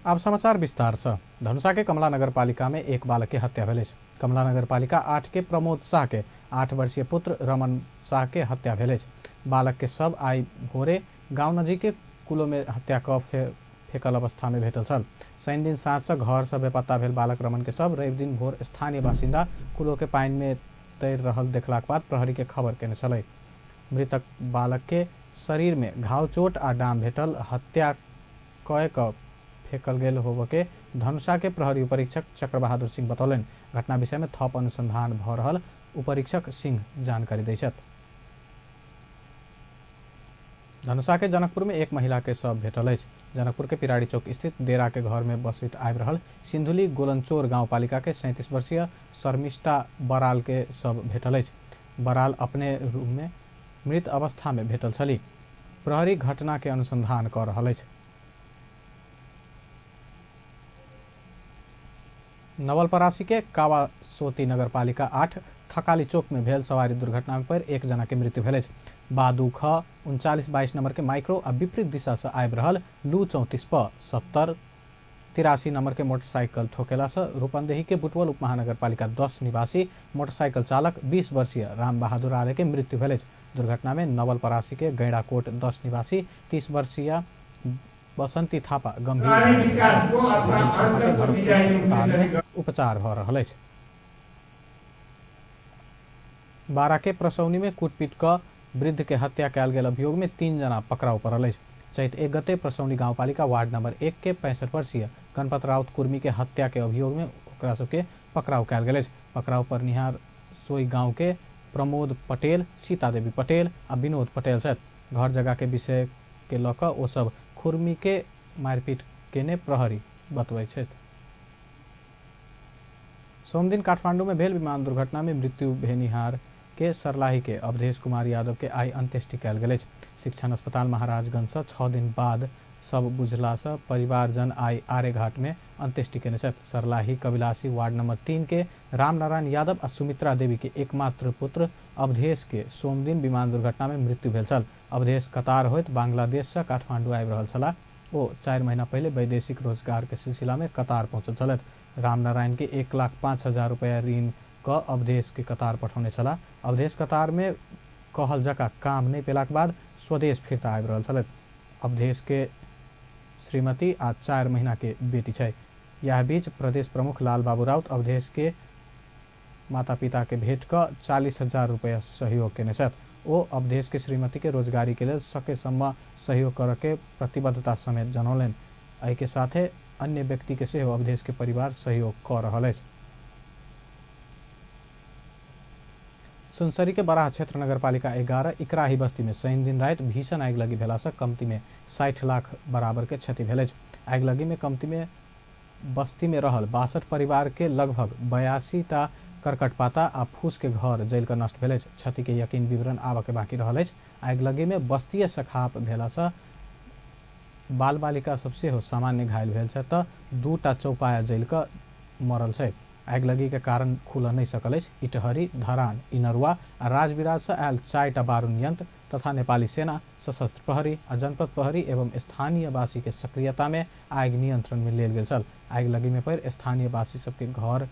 अब समाचार विस्तार छ। धनुषा के कमला नगरपालिका में एक बालक की हत्या भेल। कमला नगरपालिका 8 के प्रमोद शाह के 8 वर्षीय पुत्र रमन शाह के हत्या भेल। बालक के शव आई भोरे गांव नजीक के कुलो में हत्या क फेकल अवस्था में भेटल छल। शनि दिन साँझ से घर से बेपत्ता भेल बालक रमन के शव रवि दिन भोर स्थानीय बासिंदा कुलो के पानी में तैर रहल देखलाक बाद प्रहरी के खबर केने छलै। मृतक बालक के शरीर में घाव चोट आ डाम भेटल हत्या कय क फेकल गेल होब के धनुषा के प्रहरी उपरीक्षक चक्रबहादुर सिंह बतौलन। घटना विषय में थप अनुसंधान भ रहल उपरीक्षक सिंह जानकारी दैछत। धनुषा के जनकपुर में एक महिला के शव भेटल अछि। जनकपुर के पिराड़ी चौक स्थित डेरा के घर में बसित आबि रहल सिंधुली गोलनचोर गांवपालिका के 37 वर्षीय शर्मिष्ठा बराल के शव भेटल अछि। बराल अपने रूम में मृत अवस्था में भेटल छली। प्रहरी घटना के अनुसंधान कर रहल अछि। नवलपरासी के कावासोती नगरपालिका 8 थकाली चौक में भेल सवारी दुर्घटना पर एक जना के मृत्यु भेल। बादू ख 3922 नंबर के माइक्रो आ विपरीत दिशा से आबि रहल लू 34 प 7083 नंबर के मोटरसाइकिल ठोकेला से रूपंदेही के बुटवल उपमहानगरपालिका 10 निवासी मोटरसाइकिल चालक 20 वर्षीय राम बहादुर आले के मृत्यु भेल। दुर्घटना में नवलपरासी के गैंडाकोट 10 निवासी 30 वर्षीय बसंती थापा गंभीर उपचार भ रहल अछि। बारा के प्रसौनी में कूटपीट क वृद्ध के हत्या कयल गेल अभियोग में 3 जना पकड़ाउ पड़ल अछि। चैत 1 गते प्रसौनी गांवपालिका वार्ड नंबर 1 के 65 वर्षीय गणपत राउत कुर्मी के हत्या के अभियोग में ओकरा सबके पकड़ाउ कयल गेल अछि। पकड़ाउ परनिहार सोई गांव के प्रमोद पटेल, सीता देवी पटेल आ विनोद पटेल छथि। घर जगह के विषय के लऽ कऽ ओ सब खुर्मी के मारपीट केने प्रहरी बतबै छथि। सोमदिन काठमांडू में भेल विमान दुर्घटना में मृत्यु भेनिहार के सरलाही के अवधेश कुमार यादव के आई अंत्येष्टि कयल गेल अछि। शिक्षण अस्पताल महाराजगंज से 6 दिन बाद सब बुझला से परिवारजन आई आर्यघाट में अंत्येष्टि केने छथि। सरलाही कबिलासी वार्ड नंबर 3 के रामनारायण यादव आ सुमित्रा देवी के एकमात्र पुत्र अवधेश के सोमदिन विमान दुर्घटना में मृत्यु भेल छल। अवधेश कतार होइत बांग्लादेश से काठमांडू आबि रहल छलाह। ओ 4 महीना पहले वैदेशिक रोजगार के सिलसिला में कतार पहुंचल छलथि। रामनारायण के 1,05,000 रुपया ऋण क अवधेश के कतार पठौने छलाह। अवधेश कतार में कहल जका काम नहीं पेलाक बाद स्वदेश फिरता आबि रहल छलथि। अवधेश के श्रीमती आ 4 महीना के बेटी छै। यह बीच प्रदेश प्रमुख लाल बाबू राउत अवधेश के माता पिता के भेंट क 40,000 रुपया सहयोग केने छथि। ओ अवधेश के श्रीमती के रोजगारी के लिए सकेसम्म सहयोग कर के प्रतिबद्धता समेत जनौलन। एहि के साथे अन्य व्यक्ति के सेहो अवधेश के परिवार सहयोग कर रहल अछि। सुनसरी के बराह क्षेत्र नगरपालिका 11 इकराही बस्ती में शनि दिन रात भीषण आगि लगी भेला से कमती में 60 लाख बराबर के क्षति भेल अछि। आगि लगी में कमती में बस्ती में रहल 62 परिवार के लगभग 82 टा करकटपाता आ फूस के घर जल कर नष्ट भेल अछि। क्षति के यकीन विवरण आबऽ के बाकी रहल अछि। आगि लगी में बस्तीय सखाप भेला से बाल बालिका सब सेहो सामान्य घायल भेल छै तऽ 2 टा चौपाया जल कर मरल छै। आगि लगी के कारण खुल नहीं सकल अछि। इटहरी, धरान, इनरुआ आ राजविराज से आयल 4 टा बारूद यंत्र तथा नेपाली सेना, सशस्त्र प्रहरी आ जनपद प्रहरी एवं स्थानीय वासी के सक्रियता में आगि नियंत्रण में लेल गेल छल। आगि लगी में पर स्थानीय वासी सबके घर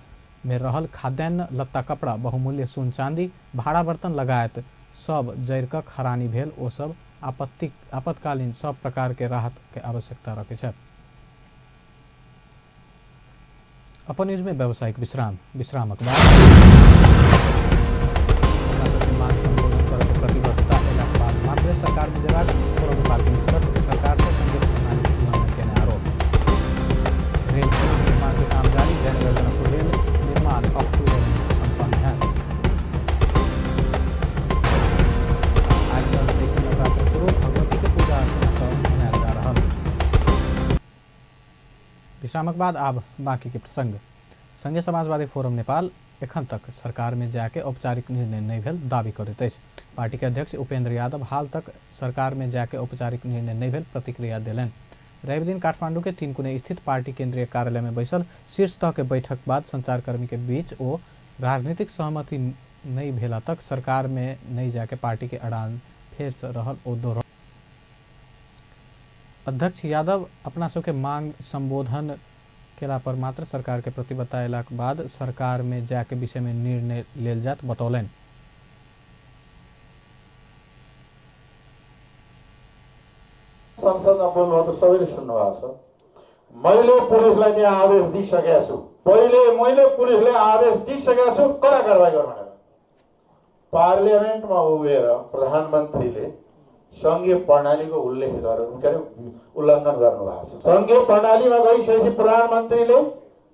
में रहल खाद्यान्न, लत्ता, कपड़ा, बहुमूल्य सोन चांदी, भाड़ा बर्तन लगायत सब जरि क खरानी भेल। ओ सब आपातकालीन सब प्रकार के राहत के आवश्यकता रखे छथि। अपन न्यूज में व्यावसायिक विश्रामक बाद मांग संबोधन कर प्रतिबद्धता एला बाद मात्र सरकार गुजरात फोरम पार्टी निष्कर्ष सरकार से संगीत प्रणाली उल्लंघन के आरोप। रेल निर्माण के काम जारी, जयनगर जनकपुर रेल निर्माण अक्टूबर में संपन्न है। आज से चैत्र नवरात्र शुरू, भगवती के पूजा अर्चना मनायल जा रहा। विश्रामक बाद आब बाकी के प्रसंग। संघीय समाजवादी फोरम नेपाल एखन तक सरकार में जाके औपचारिक निर्णय नहीं भेल दावी करैत अछि। पार्टी के अध्यक्ष उपेंद्र यादव हाल तक सरकार में जाके औपचारिक निर्णय नहीं भेल प्रतिक्रिया देलनि। रवि दिन काठमांडू के 3 कोने स्थित पार्टी केंद्रीय कार्यालय में बैसल शीर्ष तह के बैठक बाद संचारकर्मी के बीच ओ राजनीतिक सहमति नहीं भेला तक सरकार में नहीं जाके पार्टी के अड़ान फेर रहल ओ दोहरा। अध्यक्ष यादव अपना सबके मांग संबोधन केला पर मात्र सरकार के प्रतिबद्धता अयलाक बाद सरकार में जाके विषय में निर्णय लेल जात बतौलन। संसदमा बोल्नुभयो त सबैले सुन्नुभएको छ। मैले पुलिसलाई त्यहाँ आदेश दिइसकेको छु। मैले पुलिसलाई आदेश दिइसकेको छु कडा कारबाही गर्न भनेर। पार्लियामेन्टमा उभिएर प्रधानमन्त्रीले संघीय प्रणालीको उल्लङ्घन गर्नुभएको छ। संघीय प्रणालीमा गइसकेपछि प्रधानमन्त्रीले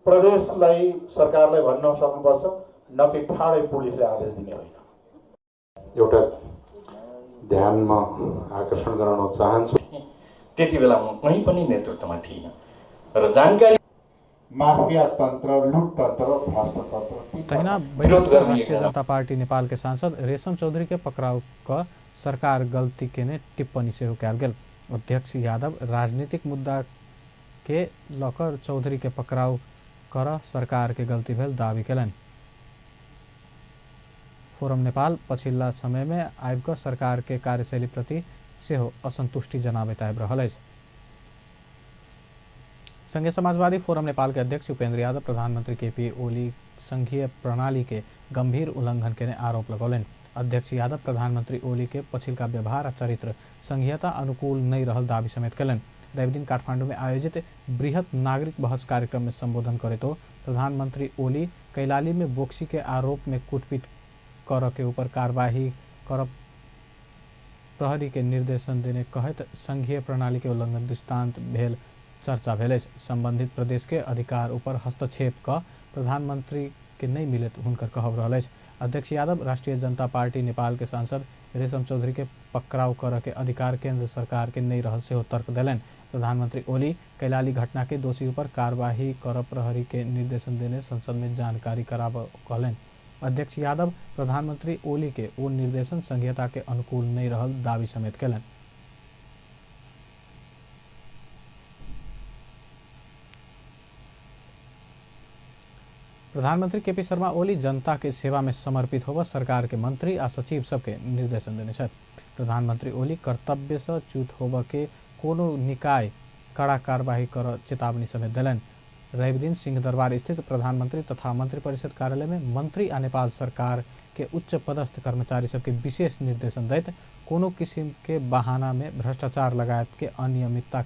प्रदेशलाई सरकारलाई भन्न सक्नुपर्छ नपिठाडै पुलिसले आदेश दिने होइन। एउटा ध्यानमा आकर्षण गराउन चाहन्छु। त्यति बेला म कहीँ पनि नेतृत्वमा थिइनँ र जानकारी माफिया तन्त्र, लुट तन्त्र, भ्रष्ट तन्त्र तहिना बैठक से राष्ट्रीय जनता पार्टी नेपाल के सांसद रेशम चौधरी के पकड़ाव क सरकार गलती के ने टिप्पणी से कैल गेल। अध्यक्ष यादव राजनीतिक मुद्दा के लकर चौधरी के पकड़ाव कर सरकार के गलती भेल दावी केलन। फोरम नेपाल पछिल्ला समय में आबि क सरकार के कार्यशैली प्रति सेहो असंतुष्टि जनाबैत आबि रहल अछि। संघीय समाजवादी फोरम नेपाल के अध्यक्ष उपेन्द्र यादव प्रधानमंत्री केपी ओली संघीय प्रणाली के गंभीर उल्लंघन के आरोप लगौलन। अध्यक्ष यादव प्रधानमंत्री ओली के पछिल्का व्यवहार आ चरित्र संघीयता अनुकूल नहीं रहल दावी समेत कलन। रवि दिन काठमांडू में आयोजित बृहत नागरिक बहस कार्यक्रम में संबोधन करे तो प्रधानमंत्री ओली कैलाली में बोक्सी के आरोप में कुटपीट कर के ऊपर कार्यवाही कर प्रहरी के निर्देशन देने कहत संघीय प्रणाली के उल्लंघन दृष्टांत भेल चर्चा भेल। संबंधित प्रदेश के अधिकार ऊपर हस्तक्षेप का प्रधानमंत्री के नहीं मिलत हुनकर कहब रहल अछि। अध्यक्ष यादव राष्ट्रीय जनता पार्टी नेपाल के सांसद रेशम चौधरी के पकड़ाव कर के अधिकार केंद्र सरकार के नहीं रहल से तर्क दिलन। प्रधानमंत्री ओली कैलाली घटना के दोषी पर कार्यवाही कर प्रहरी के निर्देशन देने संसद में जानकारी कराब कहलन। अध्यक्ष यादव प्रधानमंत्री ओली के वो निर्देशन संघीयता के अनुकूल नहीं रहल दावी समेत केलन। प्रधानमंत्री केपी शर्मा ओली जनता के सेवा में समर्पित होकर सरकार के मंत्री आ सचिव सबके निर्देशन देने छथि। प्रधानमंत्री ओली कर्तव्य से च्युत होब के कोनो निकाय कड़ा कार्यवाही कर चेतावनी समेत दिलन। रवि दिन सिंहदरबार स्थित प्रधानमंत्री तथा मंत्रिपरिषद कार्यालय में मंत्री आ नेपाल सरकार के उच्च पदस्थ कर्मचारी सबके विशेष निर्देशन दैत कोनो किसिम के बहाना में भ्रष्टाचार लगायत के अनियमितता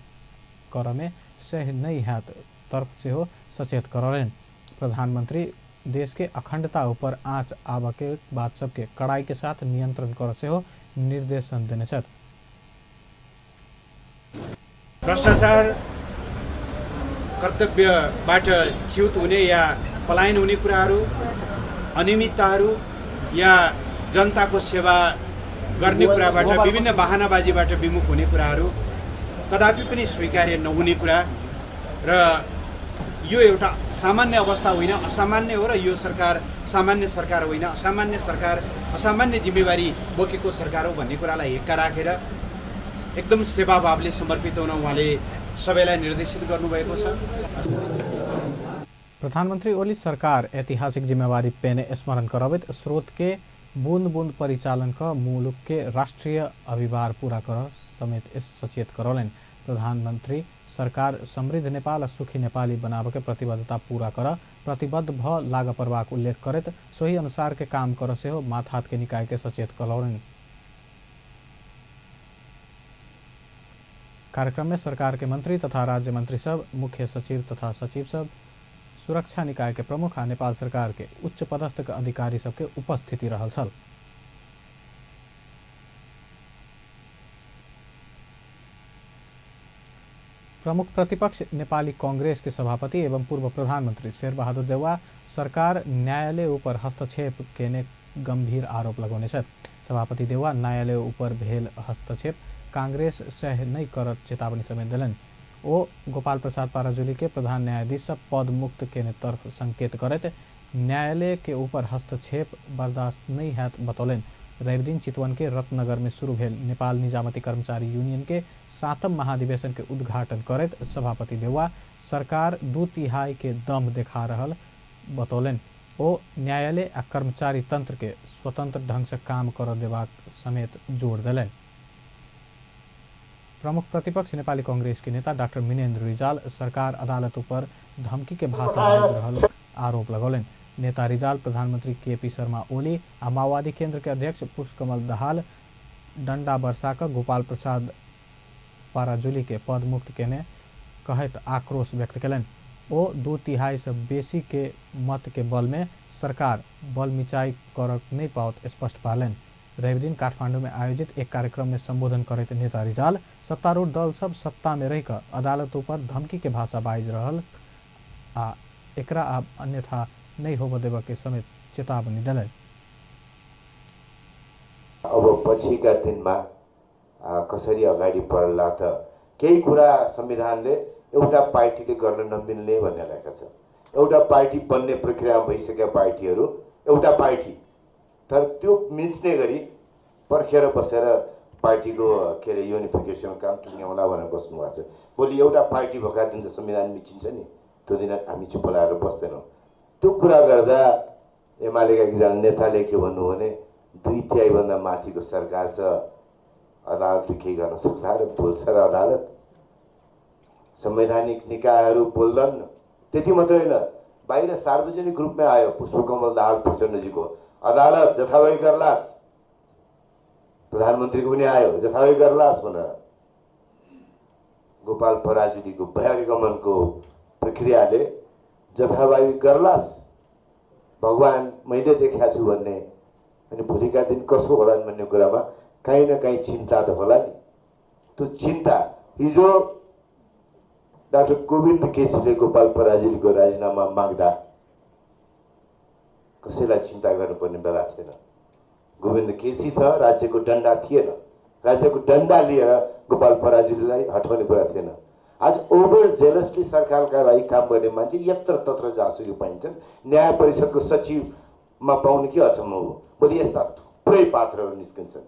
कर में सह नहीं हैत तरफ से हो सचेत करौलन। प्रधानमंत्री देश के अखंडता ऊपर आँच आब के बात सबके कड़ाई के साथ नियंत्रण कर से हो निर्देशन देने छथि। भ्रष्टाचार कर्तव्यबाट च्युत हुने या पलायन हुने कुराहरू, अनियमितताहरू या जनताको सेवा गर्ने कुराबाट विभिन्न बहानाबाजीबाट विमुख हुने कुराहरू कदापि पनि स्वीकार्य नहुने कुरा र यो एउटा सामान्य अवस्था होइन, असामान्य हो र यो सरकार सामान्य सरकार होइन, असामान्य सरकार असामान्य जिम्मेवारी बोकेको सरकार हो भन्ने कुरालाई हेक्का राखेर एकदम सेवाभावले समर्पित हुन उहाँले सबैलाई निर्देशित गर्नुभएको छ। प्रधानमंत्री ओली सरकार ऐतिहासिक जिम्मेवारी पेने स्मरण करबैत स्रोत के बूंद बूंद परिचालन का मुलुक के राष्ट्रीय अभिभार पूरा कर समेत सचेत करौलन। प्रधानमंत्री सरकार समृद्ध नेपाल आ सुखी नेपाली बनाब के प्रतिबद्धता पूरा कर प्रतिबद्ध भ लापरवाह उल्लेख करत सोही अनुसार के काम कर से हो माथ हाथ के निकाय के सचेत करौलन। कार्यक्रम में सरकार के मंत्री तथा राज्य मंत्री सब, मुख्य सचिव तथा सचिव सब, सुरक्षा निकाय के प्रमुख आ नेपाल सरकार के उच्च पदस्थ अधिकारी सबके उपस्थिति रहल छल। प्रमुख प्रतिपक्ष नेपाली कांग्रेस के सभापति एवं पूर्व प्रधानमंत्री शेरबहादुर देउवा सरकार न्यायालय ऊपर हस्तक्षेप केने गंभीर आरोप लगौने छथि। सभापति देउवा न्यायालय ऊपर भेल हस्तक्षेप कांग्रेस सह नहीं करत चेतावनी समेत दिलन। ओ गोपाल प्रसाद पाराजुली के प्रधान न्यायाधीश पद मुक्त केने तरफ संकेत करत न्यायालय के ऊपर हस्तक्षेप बर्दाश्त नहीं है बतौलन। रवि दिन चितवन के रत्नगर में शुरू भेल नेपाल निजामती कर्मचारी यूनियन के 7म महाधिवेशन के उद्घाटन करत सभापति देउवा सरकार 2/3 के दम देखा रहल बतौलन। ओ न्यायालय आ कर्मचारी तंत्र के स्वतंत्र ढंग से काम कर देबाक समेत जोर दिलन। प्रमुख प्रतिपक्ष नेपाली कांग्रेस के नेता डाक्टर मिनेन्द्र रिजाल सरकार अदालतों पर धमकी के भाषा बाज रहल आरोप लगौलन। नेता रिजाल प्रधानमंत्री केपी शर्मा ओली आ माओवादी केंद्र के अध्यक्ष पुष्पकमल दाहाल डंडा बरसा कर गोपाल प्रसाद पाराजुली के पद मुक्त केने कहत आक्रोश व्यक्त कलन। ओ 2/3 से बेसी के मत के बल में सरकार बल मिचाई कर नहीं पावत स्पष्ट पालन। रवि दिन काठमांडू में आयोजित एक कार्यक्रम में संबोधन करते नेता रिजाल सत्तारूढ़ दल सब सत्ता में रहकर अदालतों पर धमकी के भाषा बाज रहल आ एकरा अब अन्यथा नहीं होब देव के समेत चेतावनी दिलन। अब पछिका दिनमा कसरी अगाडि बढ्ला त केही कुरा संविधानले एउटा पार्टीले गर्न नमिल्ने भन्ने लेखेको छ। एउटा पार्टी बन्ने प्रक्रियामा भइसकेका पार्टीहरू एउटा पार्टी तर त्यो मिल्ने गरी पर्खेर बसेर पार्टीको के अरे युनिफिकेसन काम टुङ्ग्याउला भनेर बस्नु भएको छ। भोलि एउटा पार्टी भएका दिन त संविधान मिचिन्छ नि, त्यो दिन हामी चुप लाएर बस्दैनौँ। त्यो कुरा गर्दा एमालेका एकजना नेताले के भन्नु भने 2/3 माथिको सरकार छ, अदालतले केही गर्न सक्ला र बोल्छ र अदालत संवैधानिक निकायहरू बोल्दैन। त्यति मात्रै होइन, बाहिर सार्वजनिक रूपमा आयो पुष्पकमल दाहाल प्रचण्डजीको अदालत जथाभावी गर्लास, प्रधानमन्त्रीको पनि आयो जथाभावी गर्लास भनेर। गोपाल पराजुलीको बहिर्गमनको प्रक्रियाले जथाभावी गर्लास भगवान मैले देखाएको छु भन्ने अनि भोलिका दिन कसो होला भन्ने कुरामा कहीँ न कहीँ चिन्ता त होला नि। त्यो चिन्ता हिजो डाक्टर गोविन्द केसीले गोपाल पराजुलीको राजीनामा माग्दा कसैलाई चिन्ता गर्नुपर्ने बेला थिएन। गोविन्द केसी छ, राज्यको डन्डा थिएन, राज्यको डन्डा लिएर गोपाल पराजुलीलाई हटाउने कुरा थिएन। आज ओभर जेलसली सरकारका लागि काम गर्ने मान्छे यत्र तत्र जहाँसुकै पाइन्छन्। न्याय परिषदको सचिवमा पाउने के अचम्म हो। भोलि यस्ता थुप्रै पात्रहरू निस्किन्छन्,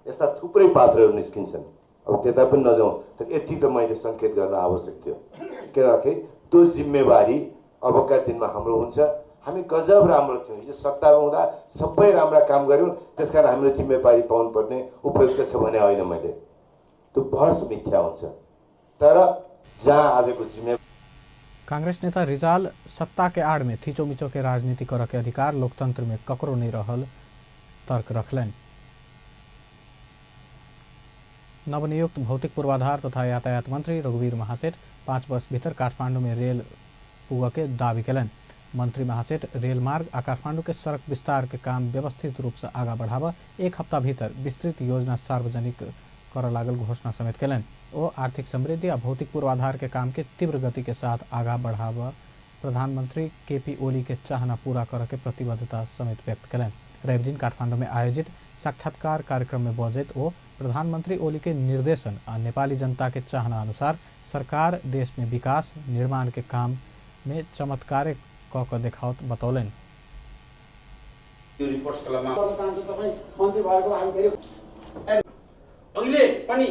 यस्ता थुप्रै पात्रहरू निस्किन्छन्। अब त्यता पनि नजाउँ तर यति त मैले सङ्केत गर्न आवश्यक थियो, किनकि त्यो जिम्मेवारी अबका दिनमा हाम्रो हुन्छ। हामी गजब राम्रो थियौँ, हिजो सत्तामा हुँदा सबै राम्रा काम गऱ्यौँ, त्यसकारण हामीले जिम्मेवारी पाउनुपर्ने उपयुक्त छ भने होइन। मैले त्यो बहस मिथ्या हुन्छ। तर जहाँ आजको जिम्मेवारी कांग्रेस नेता रिजाल सत्ता के आड़ में थीचोमिचो के राजनीति कर के अधिकार लोकतंत्र में ककरो नहीं रहल तर्क रखलन। नवनियुक्त भौतिक पूर्वाधार तथा यातायात मंत्री रघुवीर महासेठ 5 वर्ष भीतर काठमांडू में रेल पुग के दावी कलन। मंत्री महासेठ रेल मार्ग आ काठमांडू के सड़क विस्तार के काम व्यवस्थित रूप से आगा बढ़ावा 1 हफ्ता भीतर विस्तृत योजना सार्वजनिक कर लागल घोषणा समेत कलन। ओ आर्थिक समृद्धि आ भौतिक पूर्वाधार के काम के तीव्र गति के साथ आगा बढ़ावा प्रधानमंत्री केपी ओली के चाहना पूरा कर के प्रतिबद्धता समेत व्यक्त कलन। रवि दिन काठमांडू में आयोजित साक्षात्कार कार्यक्रम में बजैत ओ प्रधानमंत्री ओली के निर्देशन आ नेपाली जनता के चाहना अनुसार सरकार देश में विकास निर्माण के काम में चमत्कार क देखावत बतौलन। अहिले पनि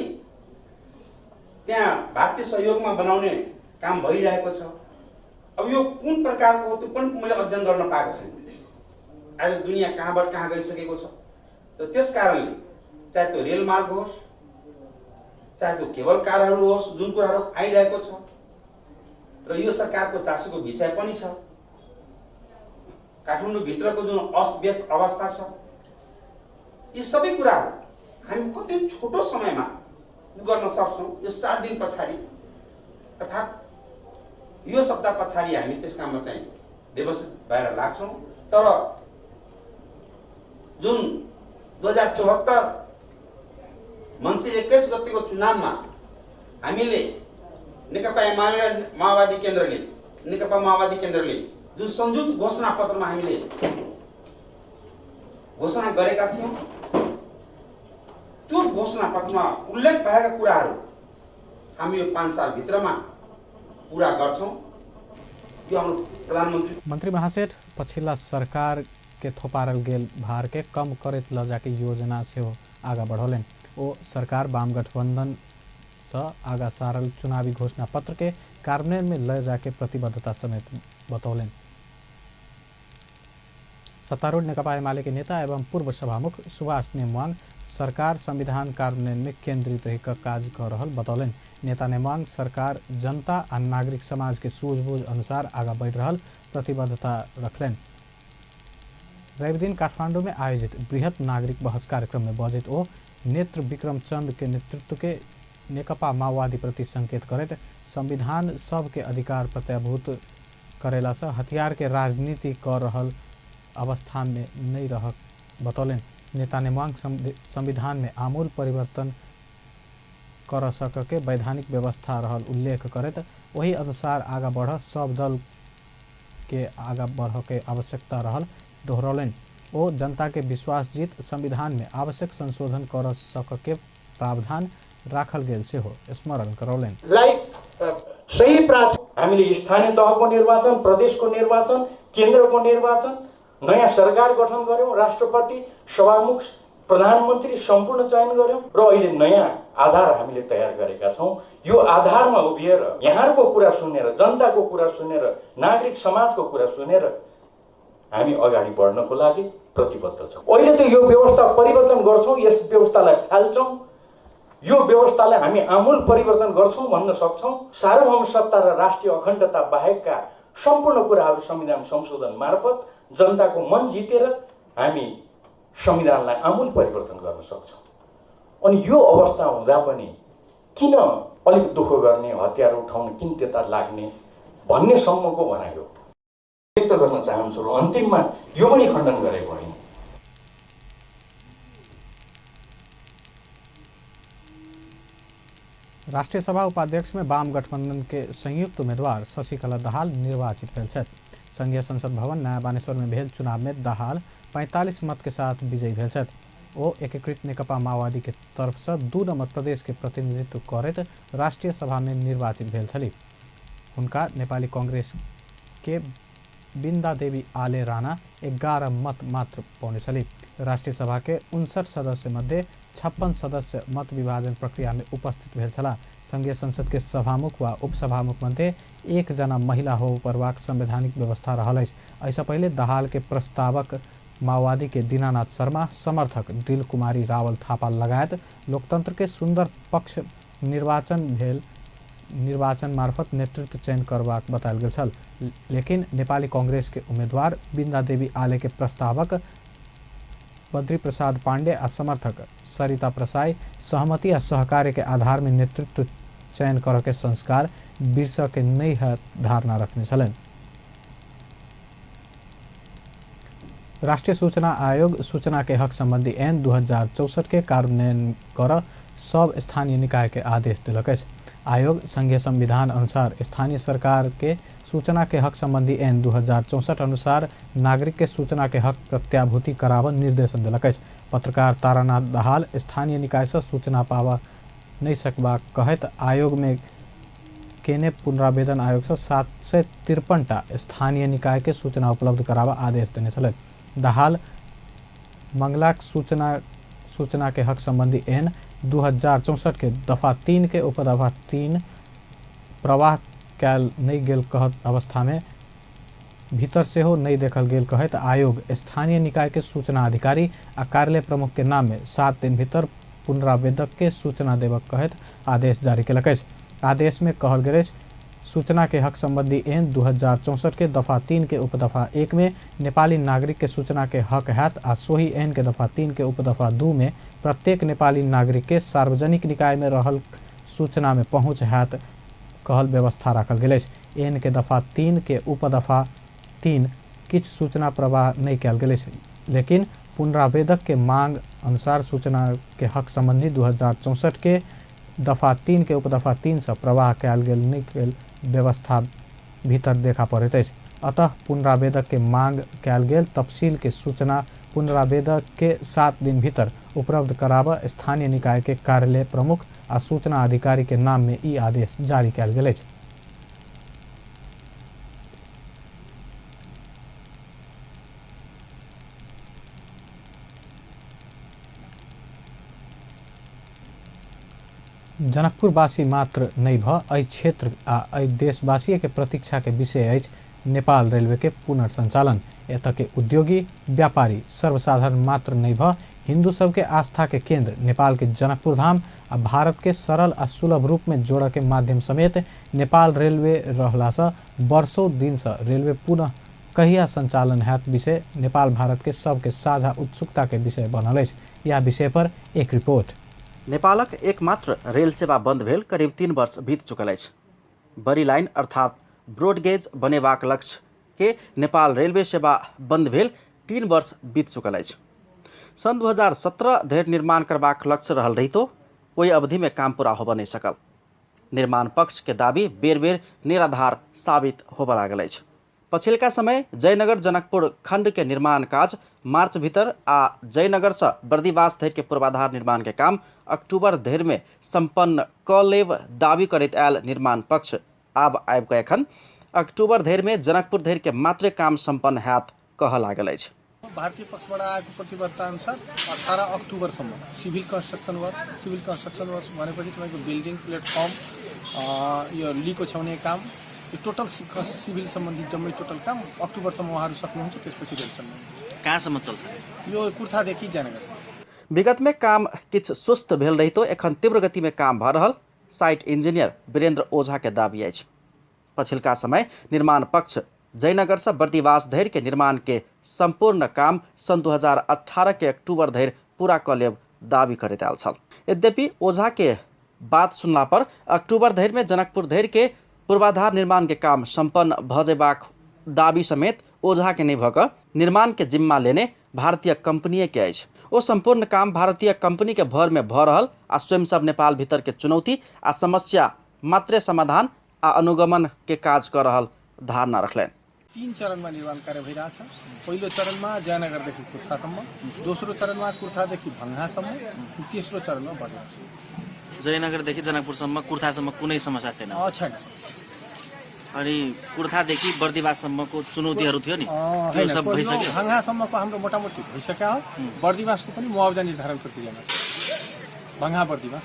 त्यहाँ भारतीय सहयोगमा बनाउने काम भइरहेको छ। अब यो कुन प्रकारको हो त्यो पनि मैले अध्ययन गर्न पाएको छैन। आज दुनियाँ कहाँबाट कहाँ गइसकेको छ। त त्यस कारणले चाहे त्यो रेल मार्ग होस्, चाहे त्यो केबल कारहरू होस्, जुन कुराहरू आइरहेको छ र यो सरकारको चासोको विषय पनि छ। काठमाडौँ भित्रको जुन अस्तव्यस्त अवस्था छ, यी सबै कुराहरू हामी कति छोटो समयमा गर्न सक्छौँ। यो 7 दिन पछाडि अर्थात् यो सप्ताह पछाडि हामी त्यस काममा चाहिँ व्यवस्थित भएर लाग्छौँ। तर जुन 2074 मङ्सिर 21 गतिको चुनावमा हामीले नेकपा माओवादी केन्द्रले जुन संयुक्त घोषणा पत्रमा हामीले घोषणा गरेका थियौँ, त्यो घोषणा पत्रमा उल्लेख भएका कुराहरू हामी यो 5 साल भित्रमा पूरा गर्छौँ। यो हाम्रो प्रधानमन्त्री मंत्री महासेठ पछिल्ला सरकार के थोपारल गेल भार के कम करत लजाके योजना से आगा बढ़ौलन। ओ सरकार वाम गठबंधन से आगा सारल चुनावी घोषणा पत्र के कार्यान्वयन में लय जाके प्रतिबद्धता समेत बतौलन। सत्तारूढ़ नेकपा एमाले के नेता एवं पूर्व सभामुख सुभाष नेमवाङ सरकार संविधान कार्यान्वयन में केंद्रित रह काज कर रहल बतौलन। नेता नेमांग सरकार जनता आ नागरिक समाज के सूझबूझ अनुसार आगा बढ़ रहल प्रतिबद्धता रखलन। रवि दिन काठमांडू में आयोजित बृहत नागरिक बहस कार्यक्रम में बजट ओ नेत्र विक्रम चंद के नेतृत्व के नेकपा माओवादी प्रति संकेत करत संविधान सब के अधिकार प्रत्याभूत करेला से हथियार के राजनीति कर रहल अवस्था में नहीं रह बतौलन। नेता नेमांग संविधान में आमूल परिवर्तन कर सके वैधानिक व्यवस्था रहल उल्लेख करत वही अनुसार आगा बढ़ सब दल के आगा बढ़ के आवश्यकता रहल दोहरौलन। ओ जनता के विश्वास जीत संविधान में आवश्यक संशोधन कर सके प्रावधान राखल गेल से हो स्मरण करौलन। सही हामीले स्थानीय तहको निर्वाचन, प्रदेशको निर्वाचन, केन्द्रको निर्वाचन, नयाँ सरकार गठन गर्यौं, राष्ट्रपति, सभामुख, प्रधानमन्त्री सम्पूर्ण चयन गर्यौं र अहिले नयाँ आधार हामीले तयार गरेका छौं। यो आधारमा उभिएर यहाँको कुरा सुनेर, जनताको कुरा सुनेर, नागरिक समाजको कुरा सुनेर हामी अगाडि बढ्नको लागि प्रतिबद्ध छौं। अहिले त यो व्यवस्था परिवर्तन गर्छौं, यस व्यवस्थालाई फाल्छौं, यो व्यवस्थालाई हामी आमूल परिवर्तन गर्छौं भन्न सक्छौं। सार्वभौम सत्ता र राष्ट्रिय अखण्डता बाहेकका सम्पूर्ण कुराहरू संविधान संशोधन मार्फत जनताको मन जितेर हामी संविधानलाई आमूल परिवर्तन गर्न सक्छौं। अनि यो अवस्था हुँदा पनि किन अलिक दुःख गर्ने, हतियार उठाउन किन त्यता लाग्ने भन्ने सम्मको भनाइ हो। व्यक्त गर्न चाहन्छु र अन्तिममा यो पनि खण्डन गरेको होइन। राष्ट्रीय सभा उपाध्यक्ष में वाम गठबंधन के संयुक्त उम्मीदवार शशिकला दाहाल निर्वाचित भेल छथि। संघीय संसद भवन नया बानेश्वर में भेल चुनाव में दाहाल 45 मत के साथ विजयी भेल छथि। ओ एकीकृत नेकपा माओवादी के तरफ से 2 नंबर प्रदेश के प्रतिनिधित्व करैत राष्ट्रीय सभा में निर्वाचित भेल छली। उनका नेपाली कांग्रेस के बिन्दा देवी आले राणा 11 मत मात्र पाउने छली। राष्ट्रीय सभा के 59 सदस्य मध्ये 56 सदस्य मत विभाजन प्रक्रिया में उपस्थित भेल छला। संघीय संसद के सभामुख वा उपसभामुख मध्ये 1 जना महिला हो परवाक संवैधानिक व्यवस्था रहल अछि। ऐसा पहले दाहाल के प्रस्तावक माओवादी के दीनानाथ शर्मा, समर्थक दिल कुमारी रावल थापा लगायत लोकतंत्र के सुंदर पक्ष निर्वाचन मार्फत नेतृत्व चयन करवाक बतायल गेल छल। लेकिन नेपाली कांग्रेस के उम्मीदवार बिन्दा देवी आले के प्रस्तावक बद्री प्रसाद पांडे आ समर्थक सरिता प्रसाई सहमति आ सहकार्य के आधार में नेतृत्व चयन कर के संस्कार बिरस के नई धारणा रखने छलन। राष्ट्रीय सूचना आयोग सूचना के हक संबंधी ऐन 2064 के कार्यान्वयन कर सब स्थानीय निकाय के आदेश दिलक अछि। आयोग संघीय संविधान अनुसार स्थानीय सरकार के सूचना के हक संबंधी ऐन 2064 अनुसार नागरिक के सूचना के हक प्रत्याभूति कराव निर्देशन दिलक अछि। पत्रकार तारानाथ दाहाल स्थानीय निकाय से सूचना पावा नहीं सकबा कहत आयोग में केने पुनरावेदन आयोग से 753टा स्थानीय निकाय के सूचना उपलब्ध करावा आदेश देने छल। दाहाल मंगलाक सूचना के हक संबंधी ऐन 2064 के दफा 3 के उपदफा 3 प्रवाह कैल नहीं गेल कहत अवस्था में भीतर से हो नहीं देखल गेल कहत आयोग स्थानीय निकाय के सूचना अधिकारी आ कार्यालय प्रमुख के नाम में 7 दिन भीतर पुनरावेदक के सूचना देवक कहत आदेश जारी केलक अछि। आदेश में कहल गेल अछि सूचना के हक संबंधी ऐन 2064 के दफा 3 के उपदफा 1 में नेपाली नागरिक के सूचना के हक हैत आ सोही ऐन के दफा 3 के उपदफा 2 में प्रत्येक नेपाली नागरिक के सार्वजनिक निकाय में रहल सूचना में पहुँच हैत कहल व्यवस्था राखल गेल अछि। ऐन के दफा 3 के उपदफा 3 किछ सूचना प्रवाह नहीं कयल गेल अछि, लेकिन पुनरावेदक के मांग अनुसार सूचना के हक संबंधी 2064 के दफा 3 के उपदफा 3 से प्रवाह कयल गेल नहीं गेल व्यवस्था भीतर देखा पड़ैत अछि। अतः पुनरावेदक के मांग कयल गेल तफसील के सूचना पुनरावेदक के 7 दिन भीतर उपलब्ध कराव स्थानीय निकाय के कार्यालय प्रमुख आ सूचना अधिकारी के नाम में ई आदेश जारी कयल गेल अछि। जनकपुरवासी मात्र नहीं भ एहि क्षेत्र आ एहि देशवासी के प्रतीक्षा के विषय अछि नेपाल रेलवे के पुनर्संचालन। एतऽ के उद्योगी व्यापारी सर्वसाधारण मात्र नहीं भ हिंदू सबके आस्था के केंद्र नेपाल के जनकपुर धाम आ भारत के सरल आ सुलभ रूप में जोड़ के माध्यम समेत नेपाल रेलवे रहला से वर्षों दिन से रेलवे पुनः कहिया संचालन हैत विषय नेपाल भारत के सबके साझा उत्सुकता के विषय बनल अछि। यह विषय पर एक रिपोर्ट। नेपालक एकमात्र रेल सेवा बंद भेल करीब 3 वर्ष बीत चुकल अछि। बड़ी लाइन अर्थात ब्रॉडगेज बनेबाक लक्ष्य के नेपाल रेलवे सेवा बंद भेल 3 वर्ष बीत चुकल अछि। सन 2017 धरि निर्माण करबाक लक्ष्य रहल रहितो ओहि अवधि में काम पूरा होबऽ नहीं सकल। निर्माण पक्ष के दाबी बेर बेर निराधार साबित होबऽ लागल अछि। पछिलका समय जयनगर जनकपुर खंड के निर्माण काज मार्च भीतर आ जयनगर से बर्दिवास धरि के पूर्वाधार निर्माण के काम अक्टूबर धरि में संपन्न क लेब दाबी करैत आयल निर्माण पक्ष आब आबि कऽ एखन अक्टूबर धरि में जनकपुर धरि के मात्र काम संपन्न हैत कहऽ लागल अछि। भारतीय पक्षबाट आएको प्रतिबद्धता अनुसार 18 अक्टोबरसम्म सिभिल कन्स्ट्रक्सन वर्क भनेपछि तपाईँको बिल्डिङ प्लेटफर्म यो लीको छाउने काम यो टोटल सिभिल सम्बन्धी जम्मै टोटल काम अक्टोबरसम्म उहाँहरू सक्नुहुन्छ। त्यसपछि रेलसम्म कहाँसम्म चल्छ? यो कुर्थादेखि जयनगर। विगत में काम किछु सुस्त भेल रहितो एखन तीव्र गति में काम भऽ रहल साइट इंजीनियर वीरेंद्र ओझा के दाबी अछि। पछिलका समय निर्माण पक्ष जयनगर से बर्दिवास धरि के निर्माण के संपूर्ण काम सन 2018 के अक्टूबर धरि पूरा कऽ लेब दाबी करैत आयल छल। यद्यपि ओझा के बात सुनला पर अक्टूबर धरि में जनकपुर धरि के पूर्वाधार निर्माण के काम संपन्न भऽ जेबाक दाबी समेत ओझा के नहीं भऽ कऽ निर्माण के जिम्मा लेने भारतीय कंपनी के अछि। ओ संपूर्ण काम भारतीय कंपनी के भर में भऽ रहल आ स्वयं सब नेपाल भीतर के चुनौती आ समस्या मात्रे समाधान आ अनुगमन के काज कर रहल धारणा रखलनि। 3 चरणमा निर्माण कार्य भइरहेछ। पहिलो चरणमा जयनगरदेखि कुर्थासम्म, दोस्रो चरणमा कुर्थादेखि भङ्गासम्म, तेस्रो चरणमा बर्दिवास। जयनगरदेखि जनकपुरसम्म कुर्थासम्म कुनै समस्या छैन? छैन। अनि कुर्थादेखि बर्दिवाससम्मको चुनौतीहरू थियो नि, त्यो सब भइसक्यो। भङ्गासम्मको हाम्रो मोटामोटी भइसक्यो हो। बर्दिवासको पनि मुआवजा निर्धारण प्रक्रियामा छ। भङ्गा बर्दिवास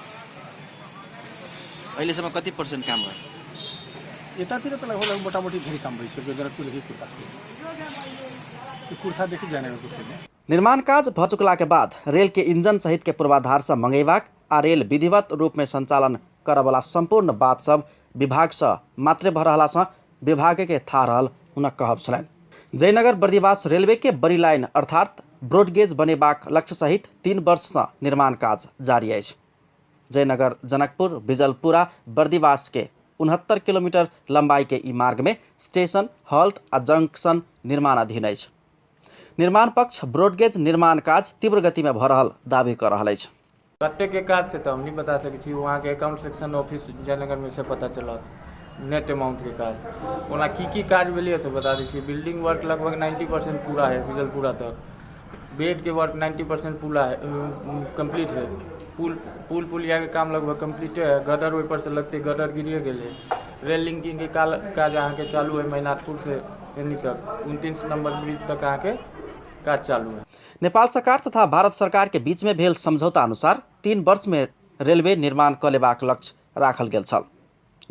अहिलेसम्म कति % काम भयो? यतातिर त लगभग मोटामोटी धेरै काम भइसक्यो। जनकपुरदेखि कुर्थादेखि जयनगर। निर्माण काज भ चुकला के बाद रेल के इंजन सहित के पूर्वाधार से मंगेबाक आ रेल विधिवत रूप में संचालन करवला संपूर्ण बात सब विभाग से मात्रे भऽ रहला से विभाग के था रहल हुनक कहब छलनि। जयनगर बर्दिवास रेलवे के बड़ी लाइन अर्थात ब्रॉडगेज बनेबाक लक्ष्य सहित 3 वर्ष से निर्माण काज जारी अछि। जयनगर जनकपुर बिजलपुरा बर्दिवास के 69 किलोमीटर लंबाई के ई मार्ग में स्टेशन हॉल्ट आ जंक्शन निर्माणाधीन अछि। निर्माण पक्ष ब्रॉडगेज निर्माण काज तीव्र गति में भऽ रहल दावी कर रहल अछि। कते के काज से तो हम नहीं बता सकै छी। वहाँ के अकाउंट सेक्शन ऑफिस जयनगर में से पता चलत नेट अमाउंट के काज ओना की काज भेलिए से बता दै छी। बिल्डिंग वर्क लगभग 90% पूरा है। बिजलपुरा तक बेड के वर्क 90% पूरा है, कंप्लीट है। पुलिया के काम लगभग कंप्लीट है। गटर ऊपर से लगते गटर गिरिए गए। रेल लिंकिंग के काज अहाँ के चालू है। मैनाथपुर से यानी तक 29 नंबर ब्रिज तक अहाँ के काज चालू है। नेपाल सरकार तथा भारत सरकार के बीच में भेल समझौता अनुसार 3 वर्ष में रेलवे निर्माण कऽ लेबाक लक्ष्य राखल गेल छल।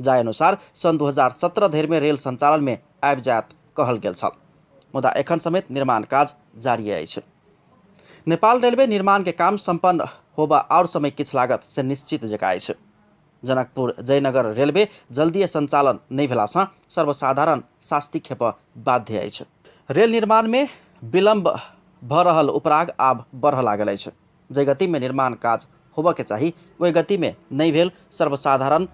जाय अनुसार सन 2017 धरि में रेल संचालन में आबि जायत कहल गेल छल। मुदा एखन समेत निर्माण काज जारी अछि। नेपाल रेलवे निर्माण के काम संपन्न होबा और समय किछु लागत से निश्चित जकाँ अछि। जनकपुर जयनगर रेलवे जल्दीए संचालन नहीं भेला सँ सर्वसाधारण शास्ति खेप बाध्य अछि। रेल निर्माण में विलम्ब भऽ रहल उपराग आब बढ़ लागल अछि। जे गति में निर्माण काज होबऽ के चाही ओहि गति में नहीं भेल सर्वसाधारण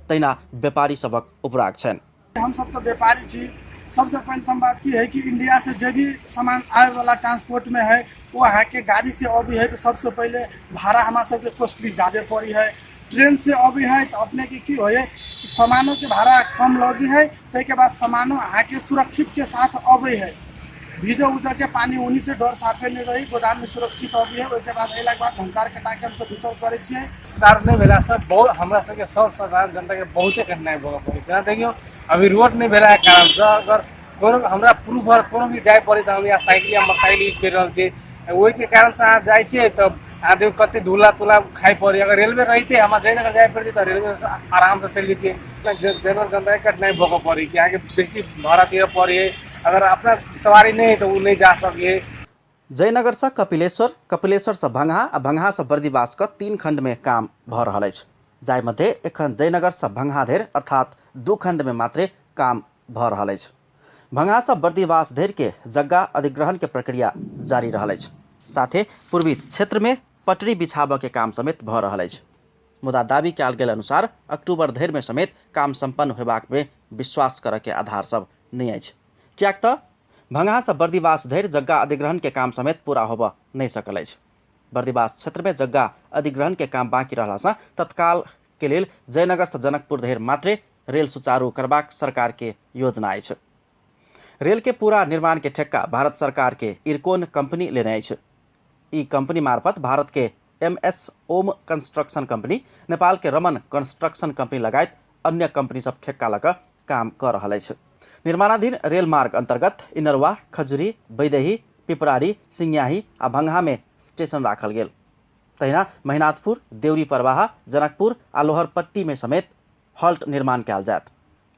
तहिना व्यापारी सबक उपराग छनि। हम सब तो व्यापारी छी। सबसे पहले हम बात की है कि इंडिया से जो भी सामान आए वाला ट्रांसपोर्ट में है वो यहाँ के गाड़ी से अभी है तो सबसे पहले भाड़ा हमारा सबके कॉस्टली ज़्यादा पड़ी है। ट्रेन से अभी है तो अपने की हो सामानों के भाड़ा कम लगी है। तो बाद सामानों यहाँ के सुरक्षित के साथ अभी है। भीजो उजो के पानी उन्हीं से डर साफे नहीं रही। गोदाम में सुरक्षित अभी है। उसके बाद अला के बाद भंसार कटा के हम सब भीतर करे छे। कार नहीं भेला से बहुत हमरा सबके सब साधारण जनता के बहुते कठिनाई भोगऽ पड़ी। जहाँ देखियो अभी रोड नहीं भेला के कारण से अगर कोनो हमरा प्रूफ भर कोनो भी जाय पड़ी तो हम यहाँ साइकिल या मोटरसाइकिल यूज कर रहल छी। ओहि के कारण से अहाँ जाइ छियै तो आदमी कति धुला तुला खाइ पऱ्यो। अगर रेलवे रहते हमारे जयनगर जाए पड़ती तो रेलवे से आराम से चली थी। जनरल जनता की कठिनाई भोग पड़ी कि यहाँ के बेसी भाड़ा दिए पड़ी। अगर अपना सवारी नहीं है तो वो नहीं जा सके। जयनगर से कपिलेश्वर, कपिलेश्वर से भंगहा आ भंगहा से बर्दिवास का 3 खंड में काम भ रहा है। जाय मध्य एखन जयनगर से भंगहा धरि अर्थात 2 खंड में मात्रे काम भ रहा है। भंगहा से बर्दिवास धरि के जगह अधिग्रहण के प्रक्रिया जारी रहा है। साथे पूर्वी क्षेत्र में पटरी बिछाव के काम समेत भ रहा है। मुदा दावी कयल गेल अनुसार अक्टूबर धरि में समेत काम संपन्न होबाक में विश्वास करे के आधार सब नहीं अछि। कियाक त भंगहा से बर्दिवास धरि जगह अधिग्रहण के काम समेत पूरा होब नहीं सकल अछि। बर्दिवास क्षेत्र में जगह अधिग्रहण के काम बाँकी रहला से तत्काल के लेल जयनगर से जनकपुर धरि मात्रे रेल सुचारू करबाक सरकार के योजना अछि। रेल के पूरा निर्माण के ठेक्का भारत सरकार के इरकोन कंपनी लेने अछि। ई कंपनी मार्फत भारत के MS ओम कंस्ट्रक्शन कंपनी, नेपाल के रमन कंस्ट्रक्शन कंपनी लगायत अन्य कंपनी सब ठेक्का लग काम कर रहा है। निर्माणाधीन रेल मार्ग अंतर्गत इनरवा, खजुरी, बैदेही, पिपरारी, सिंग्याही आ भंगहा में स्टेशन राखल गेल। तहिना महिनाथपुर, देउरी परवाहा, जनकपुर आ लोहरपट्टी में समेत हॉल्ट निर्माण कयल जायत।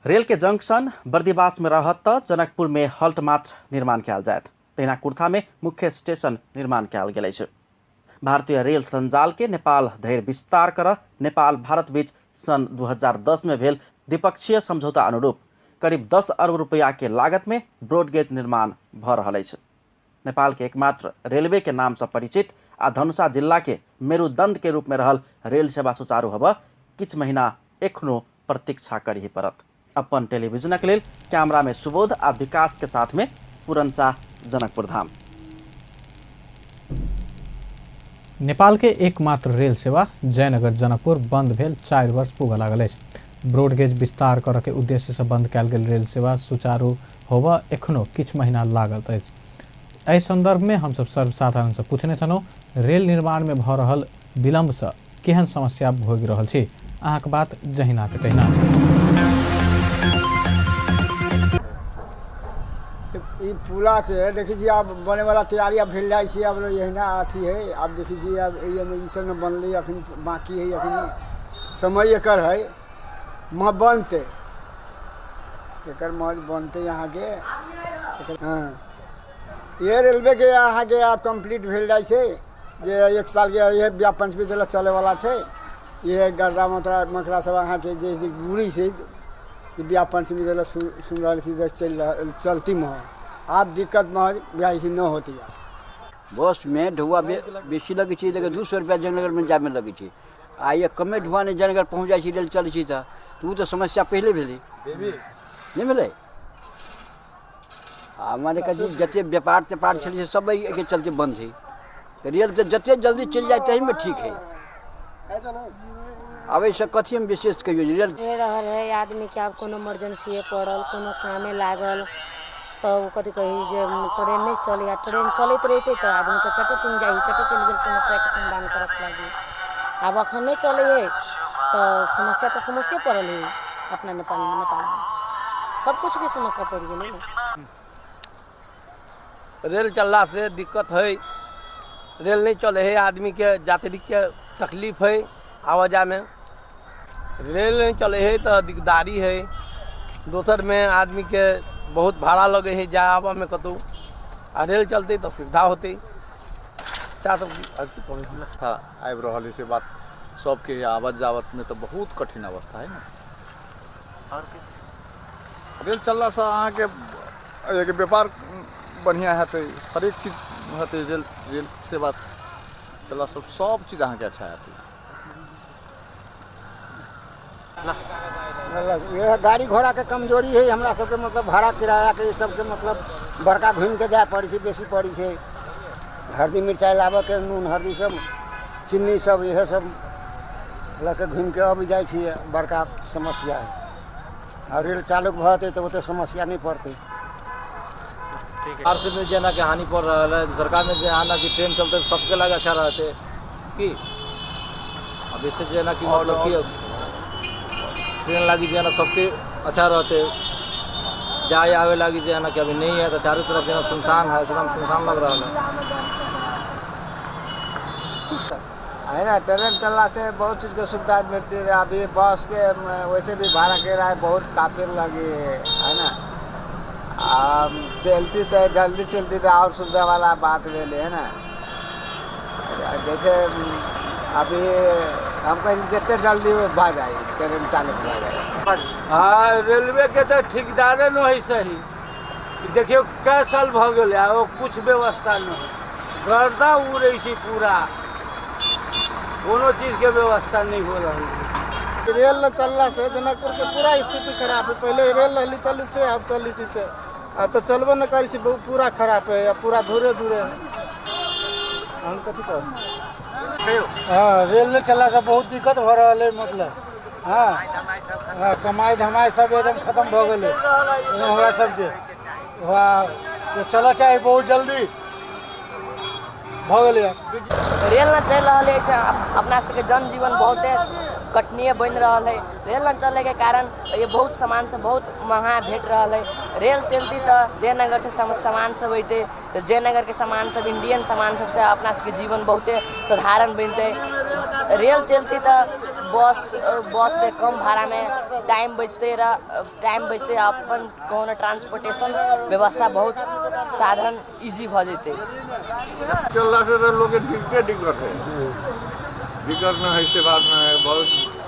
रेल के जंक्शन बर्दिवास में रहत त जनकपुर में हॉल्ट मात्र निर्माण कयल जायत। तहिना कुर्था में मुख्य स्टेशन निर्माण कयल गेल अछि। भारतीय रेल संजाल के नेपाल धरि विस्तार कर नेपाल भारत बीच सन 2010 में भेल द्विपक्षीय समझौता अनुरूप करीब 10 अरब रुपया के लागत में ब्रॉडगेज निर्माण भ रहा है। नेपाल के एकमात्र रेलवे के नाम से परिचित आ धनुषा जिला के मेरुदंड के रूप में रहल रेल सेवा सुचारू होब किछ महीना एखनो प्रतीक्षा करही पड़त। अपन टेलीविजन के लेल कैमरा में सुबोध आ विकास के साथ में पुरनसा, जनकपुर धाम। नेपाल के एकमात्र रेल सेवा जयनगर जनकपुर बंद भेल 4 वर्ष पूग लागल अछि। ब्रॉडगेज विस्तार करऽ के उद्देश्य से बंद कयल गेल रेल सेवा सुचारू होबऽ एखनो किछ महीना लागल अछि। एहि संदर्भ में हम सब सर्वसाधारण से पूछने छलहुँ रेल निर्माण में भ रहल विलम्ब से केहन समस्या भोगि रहल छी। अहाँक बात जहिना के तहिना। ई पुला से देखी छी अब बने वाला तैयारी अब भेल जाइ छी। अब यहिना अथी है। अब देखी छी अब ई सब में बनले अखन बाकी है। अखन समय एकर है म बनते एकर मज बनते यहाँ के। हाँ ये रेलवे के यहाँ के अब कंप्लीट भेल जाइ छै जे 1 साल के ये ब्याह पंचमी दिल चले वाला छै। ये गर्दा मकरा सब यहाँ के जे बुरी छै ब्याह पंचमी दिल सुन रहल छी चलती में। आप दिक्कत में ब्याह ही न होती है। बस में ढुआ बेसी लगे छै लेकिन 200 रुपया जयनगर में जाए में लगे छै। आ ये कमे ढुआ ने जयनगर पहुँच जाइ छै रेल चलै छै तो तो समस्या पहले भेलै नहीं भेलै। आ माने कथी जते व्यापार त्यापार चलै छै सब के चलते बंद है। तो रेल से जते जल्दी चल जाए तही में ठीक है। अब ऐसे कथी हम विशेष कहियो रेल रहल है आदमी के अब कोनो इमरजेंसी पड़ल कोनो कामे लागल तो कथी कही जे ट्रेन नहीं चले। ट्रेन चलते रहते तो आदमी के चटे पिन जाइ चटे चल गेल समस्या के समाधान करत लागी। अब अखन नहीं चले है तो समस्या पड़ल है अपना नेपाल में सब कुछ की समस्या पड़ गई ना। रेल चलला से दिक्कत है। रेल नहीं चले है आदमी के यात्री के तकलीफ है आवाजा में। रेल नहीं चले है तो दिकदारी है। दोसर में आदमी के बहुत भाड़ा लगे है जाए आवा में कतौ। आ रेल चलते तो सुविधा होते सब था आबि रहल से बात सबके आवत जावत में तो बहुत कठिन अवस्था है ना। रेल चलला से अहाँ के व्यापार बढ़िया हेतै हरेक चीज हेतै। रेल सेवा चलला सब चीज अहाँ के अच्छा हेतै। ये गाड़ी घोड़ा के कमजोरी है हमरा सबके मतलब भाड़ा किराया के सब के मतलब बड़का घूम के जाए पड़ी छै बेसी पड़ी छै। हल्दी मिर्चाई लाबऽ के नून हल्दी सब चीनी सब यह सब लके घूम के अब जाइ छी बड़का समस्या है। और रेल चालू भते तो ओते समस्या नहीं पड़ती। सरकार में जेना के हानि पड़ रहा है सरकार में जे आना कि ट्रेन चलते सबके लगे अच्छा रहते कि अब इससे जेना कि मतलब कि ट्रेन लगी जेना सबके अच्छा रहते जाए आवे लगी जेना कि अभी नहीं है तो चारों तरफ जेना सुनसान है एकदम सुनसान लग रहा है। है ना। ट्रेन चलने से बहुत चीज़ की सुविधा मिलती है। अभी बस के वैसे भी भाड़ा किराया बहुत काफ़ी लगी है ना। चलती तो जल्दी चलती तो और सुविधा वाला बात ले ले है ना। जैसे अभी हम कहीं जितने जल्दी भाग जाए ट्रेन चालू हो जाए। हाँ, रेलवे के तो ठेकेदारे न है सही। देखियो कै साल भ गए वो कुछ व्यवस्था नहीं, गर्दा उड़े पूरा, कोनो चीज के व्यवस्था नहीं हो रही है। रेल न चलने से जनकपुर के पूरा स्थिति खराब है। पहले रेल रहली चली से अब चली से तो चलबो न करी से पूरा खराब है, पूरा धूरे धूरे हम कथी कह। हाँ, रेल न चलने से बहुत दिक्कत हो रहा है। मतलब हाँ, कमाई धमाई सब एकदम खत्म हो गए हमरा सबके। तो चला चाहे बहुत जल्दी रेल न चल रहा है से अपना सबके जनजीवन बहुत कठिनीय बन रहा है। रेल न चले के कारण ये बहुत सामान से बहुत महंगा भेट रहा है। रेल चलती तो जयनगर से सामान सब अते, जयनगर के सामान सब इंडियन सामान सबसे अपना सबके जीवन बहुत साधारण बनते। रेल चलती तो बस से कम भाड़ा में टाइम बचते अपन कौन ट्रांसपोर्टेशन व्यवस्था बहुत साधन इजी भ जते। चलने से तो लोग दिक्कत है, दिक्कत न है से बात न है, बहुत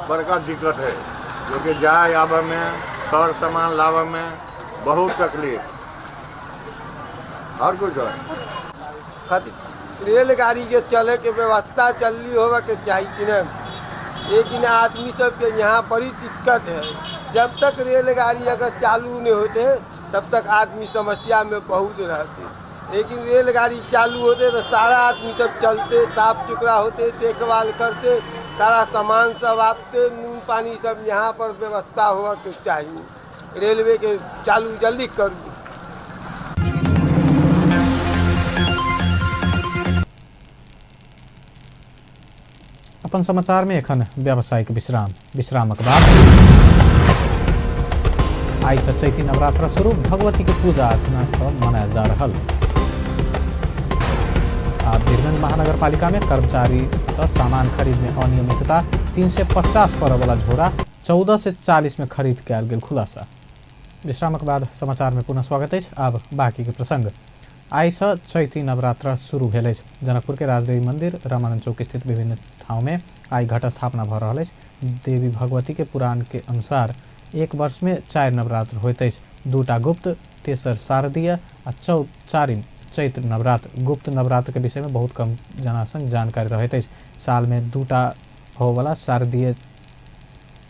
बड़का दिक्कत है। जो कि जाए आवे में सर सामान लावे में बहुत तकलीफ और कुछ है। रेलगाड़ी के चले के व्यवस्था जल्दी होगा के चाहिए कि नहीं, लेकिन आदमी सब के यहाँ बड़ी दिक्कत है। जब तक रेलगाड़ी अगर चालू नहीं होते तब तक आदमी समस्या में बहुत रहते, लेकिन रेलगाड़ी चालू होते तो सारा आदमी सब चलते, साफ सुथरा होते, देखभाल करते, सारा सामान सब आते, नून पानी सब यहाँ पर व्यवस्था होगा तो चाहिए। रेलवे के चालू जल्दी करूँ। अपन समाचार में एखन व्यावसायिक विश्रामक बाद आई से चैती नवरात्र शुरू, भगवती के पूजा अर्चना मनायल जा रहा। वीरगंज महानगर पालिका में कर्मचारी से सामान खरीद में अनियमितता, 350 पर वाला झोरा 14 से 40 में खरीद कयल गेल खुलासा। विश्रामक बाद समाचार में पुनः स्वागत है। अब बाकी के प्रसंग। आई से चैती नवरात्र शुरू भेल अछि। जनकपुर के राजदेवी मंदिर, रामानंद चौक स्थित विभिन्न ठाव में आई घट स्थापना भ रहल अछि। देवी भगवती के पुराण के अनुसार एक वर्ष में 4 नवरात्र होइत अछि, 2टा गुप्त, तेसर शारदीय आ चारिम चैत्र नवरात्र। गुप्त नवरात्र के विषय में बहुत कम जना संग जानकारी रहैत अछि। साल में 2टा होवला शारदीय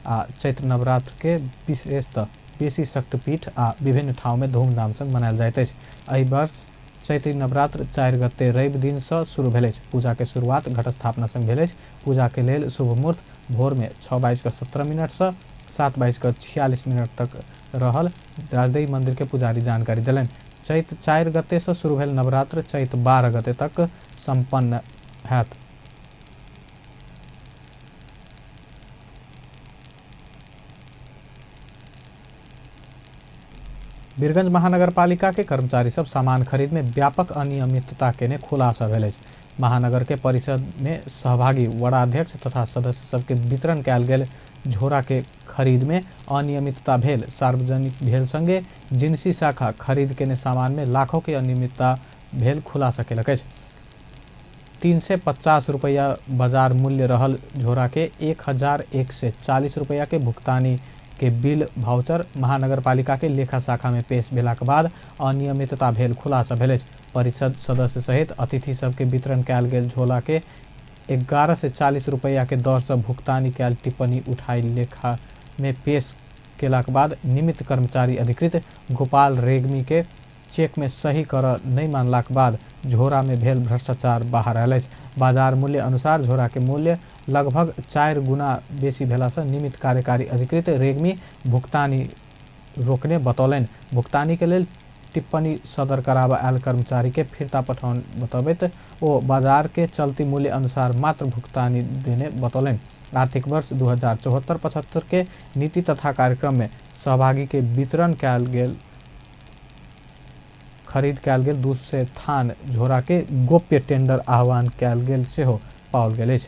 आ चैत्र नवरात्र के विशेषतः बेसी शक्तिपीठ आ विभिन्न ठाव में धूमधाम संग मनायल जाइत अछि। एहि वर्ष चैत्री नवरात्र 4 गते रवि दिन से शुरू भेल अछि। पूजा के शुरुआत घट स्थापना संग भेल अछि। पूजा के लेल शुभ मुहूर्त भोर में 6:17 से 7:46 तक रहल। राजदेवी मंदिर के पुजारी जानकारी दिलनि। चैत 4 गते से शुरू भेल नवरात्र चैत 12 गते तक संपन्न हैत। वीरगंज महानगर पालिका के कर्मचारी सब सामान खरीद में व्यापक अनियमितता के ने खुलासा भेल अछि। महानगर के परिषद में सहभागी वडाध्यक्ष तथा सदस्य सबके वितरण कयल गेल झोरा के खरीद में अनियमितता भेल। सार्वजनिक भेल संगे जिनसी शाखा खरीद के ने सामान में लाखों के अनियमितता भेल खुलासा केलक अछि। 350 रुपया बाजार मूल्य रहल झोरा के 1140 रुपया के भुगतानी के बिल भाउचर महानगर पालिका के लेखा शाखा में पेश भेला के बाद अनियमितता भेल खुलासा भेल। परिषद सदस्य सहित अतिथि सबके वितरण कयल गेल झोला के 11 से 40 रुपया के दर से भुगतानी कयल टिप्पणी उठाई लेखा में पेश केला के बाद निमित्त कर्मचारी अधिकृत गोपाल रेग्मी के चेक में सही कर नहीं मानला के बाद झोरा में भेल भ्रष्टाचार बाहर आयल अछि। बाजार मूल्य अनुसार झोरा के मूल्य लगभग 4 गुना बेसी भेला से निमित्त कार्यकारी अधिकृत रेग्मी भुगतानी रोकने बतौलनि। भुगतानी के लेल टिप्पणी सदर कराबा आयल कर्मचारी के फिरता पठाउन बतबैत ओ बाजार के चलती मूल्य अनुसार मात्र भुगतानी देने बतौलनि। आर्थिक वर्ष 2074-75 के नीति तथा कार्यक्रम में सहभागी के वितरण कयल गेल खरीद कयल गेल 200 थान झोरा के गोप्य टेंडर आह्वान कयल गेल सेहो पाओल गेल अछि।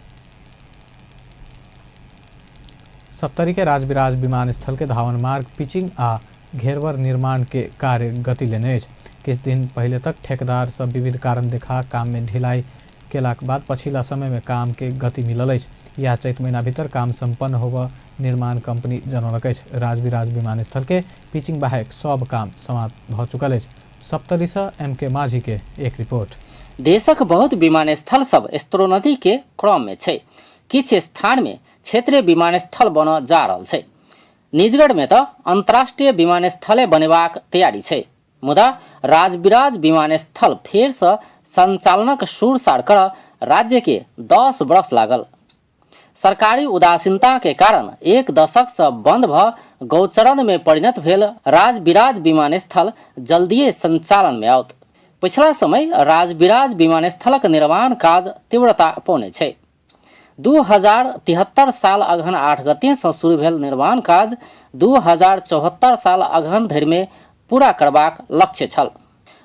सप्तरी के राजविराज विमानस्थल के धावन मार्ग पिचिंग आ घेरवर निर्माण के कार्य गति लेने अछि। किछु दिन पहले तक ठेकेदार सब विविध कारण देखा काम में ढिलाई केलाक बाद पछिला समय में काम के गति मिलल अछि। या चैत महीना भीतर काम संपन्न होबऽ निर्माण कंपनी जनौलक अछि। राजविराज विमानस्थल के पिचिंग बाहेक सब काम समाप्त भ चुकल अछि। सप्तरी से MK माझी के एक रिपोर्ट। देशक बहुत विमानस्थल सब स्तरोन्नति के क्रम में छै। किछु स्थान में क्षेत्रीय विमानस्थल बन जा रहल छै। निजगढ़ में तो अंतर्राष्ट्रीय विमानस्थल बनेबाक तैयारी छै। मुदा राजविराज विमानस्थल फेर से संचालनक सुरसार कर राज्य के 10 वर्ष लागल। सरकारी उदासीनता के कारण एक दशक से बंद भ गौचरण में परिणत भेल राजविराज विमानस्थल जल्दिए संचालन में आओत। पिछला समय राजविराज विमानस्थलक निर्माण काज तीव्रता पौने छै। 2073 साल अगहन 8 गते से शुरू भेल निर्माण काज 2074 साल अगहन धरि में पूरा करबाक लक्ष्य छल।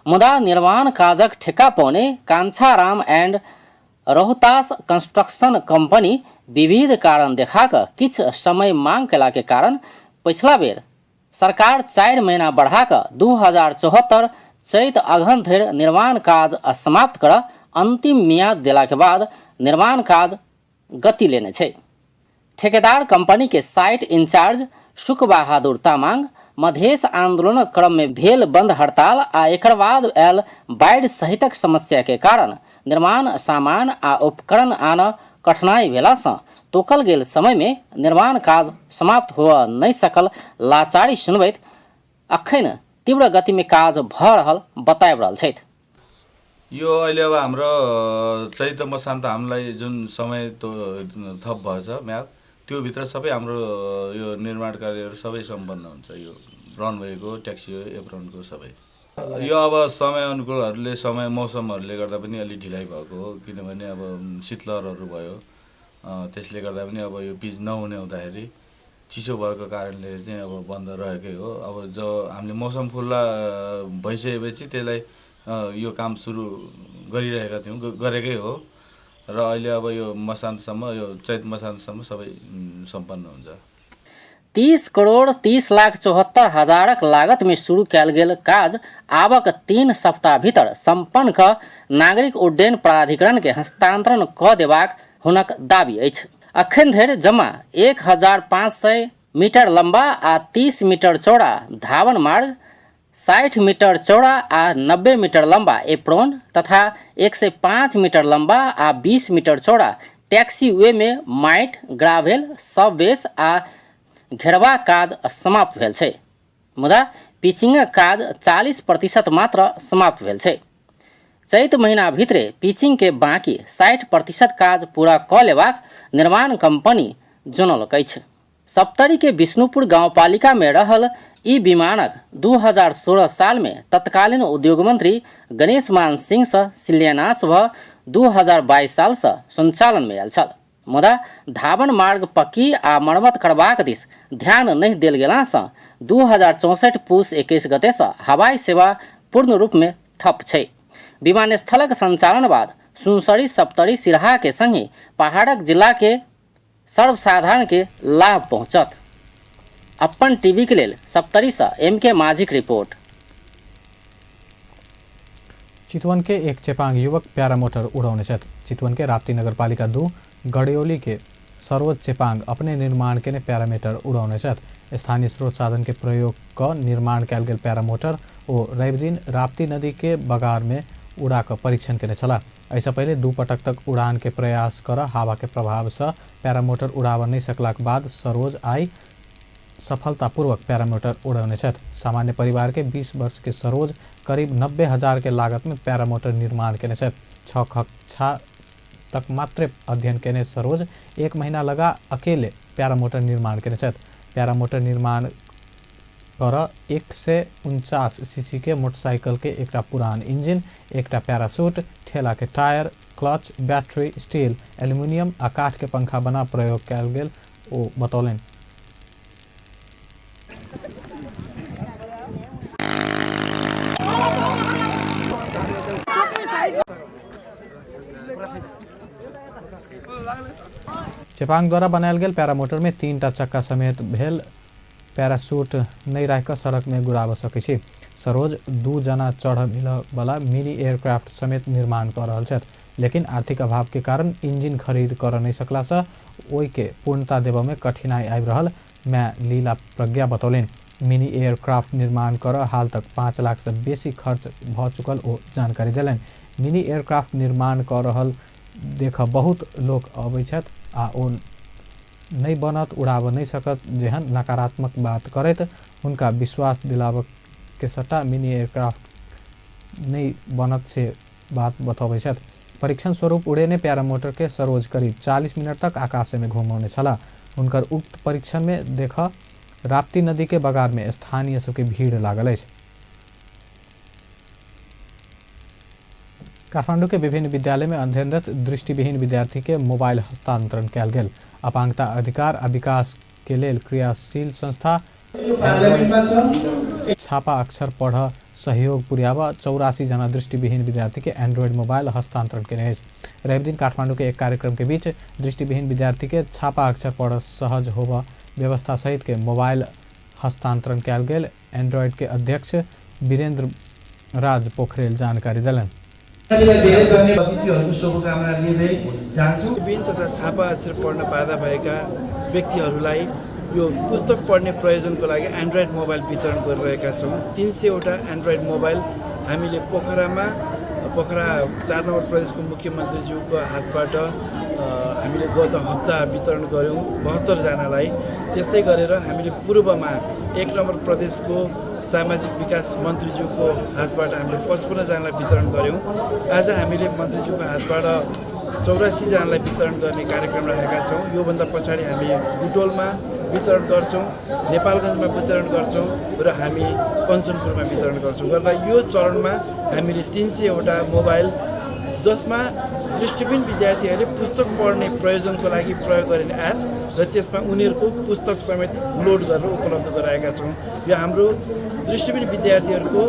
मुदा निर्माण काजक ठेका पौने कांछाराम एंड रोहतास कंस्ट्रक्शन कंपनी विविध कारण देखाक किछु समय मांग केला के कारण पिछला बेर सरकार 4 महीना बढ़ाक 2074 चैत अगहन धरि निर्माण काज समाप्त कर अंतिम मियाद देला के बाद निर्माण काज गति लेने छै। ठेकेदार कंपनी के साइट इंचार्ज सुख बहादुर तामांग मधेश आंदोलन क्रम में भेल बंद हड़ताल आ एकर बाद आयल बाढ़ सहितक समस्या के कारण निर्माण सामान आ उपकरण आना कठिनाई भेला से तोकल गेल समय में निर्माण काज समाप्त हुआ नहीं सकल लाचारी सुनबैत अखन तीव्र गति में काज भ रहल बताइब रहल छथि। यो अहिले अब हाम्रो चैत मसान्त हामीलाई जुन समय थप भएछ म्याद त्यो भित्र सबै हाम्रो यो निर्माण कार्यहरू सबै सम्पन्न हुन्छ। यो रनवेको ट्याक्सी एप्रोनको सबै यो अब समय अनुकूलहरूले समय मौसमहरूले गर्दा पनि अलि ढिलाइ भएको हो। किनभने अब शीतलहरहरू भयो त्यसले गर्दा पनि अब यो पिच नहुने हुँदाखेरि चिसो भएको कारणले चाहिँ अब बन्द रहेकै हो। अब जो हामीले मौसम खुल्ला भइसकेपछि त्यसलाई यो काम सुरु गरिरहेका थियौं गरेकै हो र अहिले अब यो मसान्तसम्म यो चैत मसान्तसम्म सबै सम्पन्न हुन्छ। 30 करोड़ 30 लाख 74 हजारक लागत में शुरू कैल गेल काज आबक 3 सप्ताह भीतर संपन्न क नागरिक उड्डयन प्राधिकरण के हस्तांतरण क देबाक हुनक दाबी अछि। अखन धरि जमा 1500 मीटर लंबा आ 30 मीटर चौड़ा धावन मार्ग, 60 मीटर चौड़ा आ 90 मीटर लंबा एप्रोन तथा 105 मीटर लंबा आ 20 मीटर चौड़ा टैक्सी वे में माइट, ग्रावेल, सबवेस आ घेरवा काज समाप्त भेल छै। मुदा पिचिंग काज 40% मात्र समाप्त भेल छै। चैत महीना भित्रे पिचिंग के बाँकी 60% काज पूरा क लेबाक निर्माण कंपनी जनौलक अछि। सप्तरी के विष्णुपुर गांवपालिका में रहल ई विमानक 2016 साल में तत्कालीन उद्योग मंत्री गणेश मान सिंह से शिलान्यास भ 2022 साल से संचालन में आयल छल। मुदा धावन मार्ग पक्की आ मरम्मत करबाक दिस ध्यान नहीं देल गेला से 2064 पूस 21 गते से हवाई सेवा पूर्ण रूप में ठप छै। विमानस्थलक संचालन बाद सुनसरी, सप्तरी, सिरहा के संगे पहाड़क जिला के सर्वसाधारण के लाभ पहुंचत। अपन टीवी के लेल सप्तरी से MK माझीक रिपोर्ट। चितवन के एक चेपांग युवक प्यारामोटर उड़ाउने छथि। चितवन के राप्ती नगरपालिका 2 गड़ियोली के सरोज चेपांग अपने निर्माण के प्यारामीटर उड़ाउने छथि। स्थानीय स्रोत साधन के प्रयोग क निर्माण कैल गेल प्यारामोटर ओ रवि दिन राप्ती नदी के बगार में उड़ा कर परीक्षण केने छला। ऐसा पहले 2 पटक तक उड़ान के प्रयास कर हवा के प्रभाव से प्यारामोटर उड़ाव नहीं सकलाक बाद सरोज आई सफलतापूर्वक प्यारामोटर उड़ाउने छथि। सामान्य परिवार के 20 वर्ष के सरोज करीब 90,000 के लागत में प्यारामोटर निर्माण केने छथि। 6 कक्षा तक मात्र अध्ययन केने सरोज 1 महीना लगा अकेले प्यारामोटर निर्माण केने छथि। प्यारामोटर निर्माण कर 149 सीसी के मोटरसाइकिल के एकटा पुरान इंजिन, एकटा पैराशूट, ठेला के tyre, clutch, battery, steel, aluminium आ काठ के पंखा बना प्रयोग कैल गेल ओ बतौलनि। चेपाङद्वारा बनायल गेल पैरामोटर में 3टा चक्का समेत भेल पैराशूट नहीं रह सड़क में गुड़ाब सकै छी। सरोज 2 जना चढ़ वाला मिनी एयरक्राफ्ट समेत निर्माण कर रहल छथि, लेकिन आर्थिक अभाव के कारण इंजिन खरीद कर नहीं सकला से ओई के पूर्णता देव में कठिनाई आबि रहल मैं लीला प्रज्ञा बतौलिन। मिनी एयरक्राफ्ट निर्माण कर हाल तक 5 लाख से बेसी खर्च भ चुकल ओ जानकारी दिलन। मिनी एयरक्राफ्ट निर्माण कर रहल देख बहुत लोग अबै छथि आ ओ नहीं बनत उड़ाब नहीं सकत जेहन नकारात्मक बात करैत उनका विश्वास दिलाव के सट्टा मिनी एयरक्राफ्ट नहीं बनत से बात बतौबै छथि। परीक्षण स्वरूप उड़ेने पैरामोटर के सरोज करीब 40 मिनट तक आकाश में घूमौने छला। उनकर उक्त परीक्षण में देख राप्ती नदी के बगार में स्थानीय सबके भीड़ लागल अछि। काठमांडू के विभिन्न विद्यालय में अध्ययनरत दृष्टिविहीन विद्यार्थी के मोबाइल हस्तांतरण कयल गेल। अपांगता अधिकार आ विकास के लेल क्रियाशील संस्था छापा अक्षर पढ़ सहयोग पुर्याब 84 जना दृष्टिविहीन विद्यार्थी के एंड्रॉयड मोबाइल हस्तांतरण केने अछि। रवि दिन काठमांडू के एक कार्यक्रम के बीच दृष्टिविहीन विद्यार्थी के छापा अक्षर पढ़ सहज होब व्यवस्था सहित के मोबाइल हस्तांतरण कयल गेल। एंड्रॉयड के अध्यक्ष वीरेंद्र राज पोखरेल जानकारी दिलन। शुभकामना लिँदै जान्छु। विभिन्न तथा छापा अक्षर पढ्न बाधा भएका व्यक्तिहरूलाई यो पुस्तक पढ्ने प्रयोजनको लागि एन्ड्रोइड मोबाइल वितरण गरिरहेका छौँ। 300 वटा एन्ड्रोइड मोबाइल हामीले पोखरा 4 नम्बर प्रदेशको मुख्यमन्त्रीज्यूको हातबाट हामीले गत हप्ता वितरण गऱ्यौँ 72 जनालाई। त्यस्तै गरेर हामीले पूर्वमा 1 नम्बर प्रदेशको सामाजिक विकास मन्त्रीज्यूको हातबाट हामीले 55 जनालाई वितरण गऱ्यौँ। आज हामीले मन्त्रीज्यूको हातबाट 84 जनालाई वितरण गर्ने कार्यक्रम राखेका छौँ। योभन्दा पछाडि हामी बुटोलमा वितरण गर्छौँ, नेपालगञ्जमा वितरण गर्छौँ र हामी कञ्चनपुरमा वितरण गर्छौँ। गर्दा यो चरणमा हामीले 300 वटा मोबाइल जसमा दृष्टिविहीन विद्यार्थीहरूले पुस्तक पढ्ने प्रयोजनको लागि प्रयोग गरिने एप्स र त्यसमा उनीहरूको पुस्तक समेत लोड गरेर उपलब्ध गराएका छौँ। यो हाम्रो दृष्टिविहीन विद्यार्थीहरूको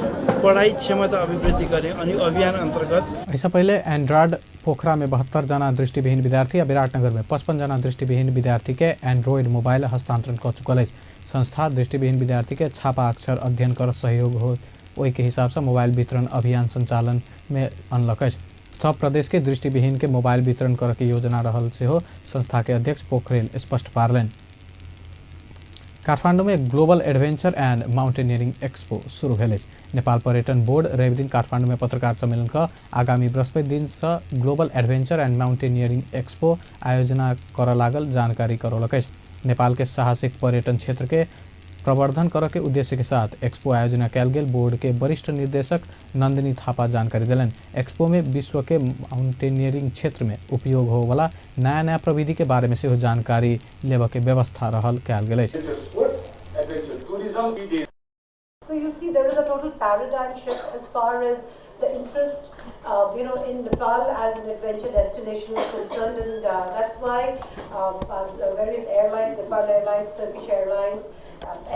पढाइ क्षमता अभिवृद्धि गर्ने अनि अभियान अन्तर्गत इससे पहले एंड्रॉयड पोखरा में 72 जना दृष्टिविहीन विद्यार्थी और विराटनगर में 55 जना दृष्टिविहीन विद्यार्थी के एंड्रॉयड मोबाइल हस्तांतरण कर चुकल है। संस्था दृष्टिविहीन विद्यार्थी के छापा अक्षर अध्ययन कर सहयोग हो ओई के हिसाब से मोबाइल वितरण अभियान संचालन में अनलक है। सब प्रदेश के दृष्टिविहीन के मोबाइल वितरण कर के योजना रहल से हो संस्था के अध्यक्ष पोखरेल स्पष्ट पारलन। काठमांडू में global adventure and mountaineering expo शुरू भेल। नेपाल पर्यटन बोर्ड रवि दिन काठमांडू में पत्रकार सम्मेलन का आगामी बृहस्पति दिन से global adventure and mountaineering expo आयोजना कर लागल जानकारी करौलक। नेपाल के साहसिक पर्यटन क्षेत्र के प्रवर्धन कर के उद्देश्य के साथ एक्सपो आयोजना कयल गेल बोर्ड के वरिष्ठ निर्देशक नंदिनी थापा जानकारी दिलन। एक्सपो में विश्व के माउंटेनियरिंग क्षेत्र में उपयोग हो वाला नया नया प्रविधि के बारे में से जानकारी लेव के व्यवस्था रहल कयल गेल। So you see there is a total paradigm shift as far as the interest in Nepal as an adventure destination is concerned, and that's why various airlines, Nepal Airlines, Turkish Airlines,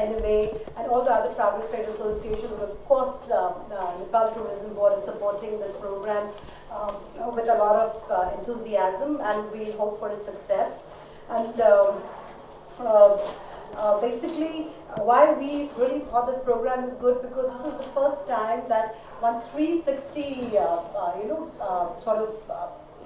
NMA and all the other travel trade associations, but of course Nepal Tourism Board is supporting this program with a lot of enthusiasm, and we hope for its success. And basically why we really thought this program is good, because this is the first time that 360 sort of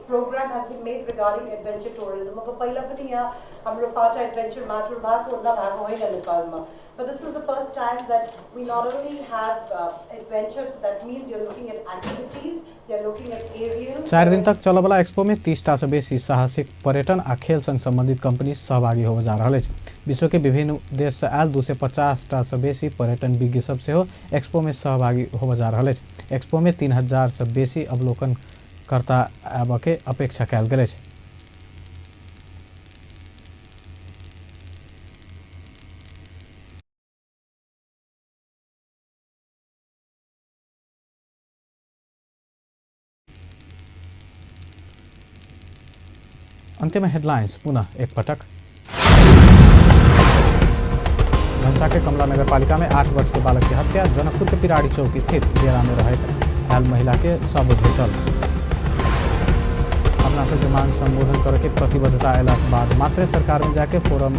program has been made regarding adventure tourism. अब पहिला पनि यहाँ हाम्रो पाटा adventure matter भएको उतना भएको होइन नेपालमा. But this is the first time that we not only have adventures, so that means you're looking at activities, you're looking at aerial. 4 दिन तक चल वाला एक्सपो में 30टा से बेसी साहसिक पर्यटन आ खेल संग संबंधित कंपनी सहभागी हो जा रहा है। विश्व के विभिन्न देश से आयल 250टा से बेसी पर्यटन विज्ञ सब से हो एक्सपो में सहभागी हो जा रहा है। एक्सपो में 3000 से बेसी अवलोकनकर्ता आब के अपेक्षा कयल गेल अछि। अंतिम हेडलाइंस पुनः एक पटक। धनसा के कमला नगर पालिका में 8 वर्ष के बालक की हत्या। जनकपुर के पिराड़ी चौक स्थित डेरा में रहे महिला के शव भेटल। अपना सबके मांग संबोधन करके प्रतिबद्धता अयला के बाद मात्र सरकार में जाके फोरम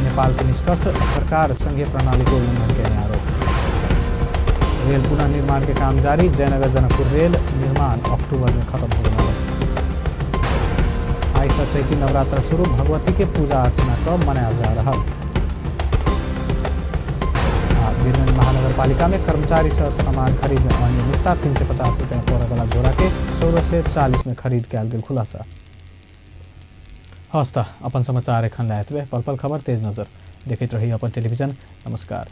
नेपाल के निष्कर्ष सरकार संघीय प्रणाली को उल्लंघन के आरोप। रेल पुनः निर्माण के काम जारी, जयनगर जनकपुर रेल निर्माण अक्टूबर में खत्म होने वाला। आई से चैती नवरात्र शुरू, भगवती के पूजा अर्चना कब मनाया जा रहा। वीरगंज महानगर पालिका में कर्मचारी से सामान खरीद में अनियमितता, 350 रुपये पड़े वाला झोरा के 14 से 40 में खरीद के गेल खुलासा। हस्त अपन समाचार एखन लायत पल पल खबर तेज नजर देखते रही अपन टेलीविजन। नमस्कार।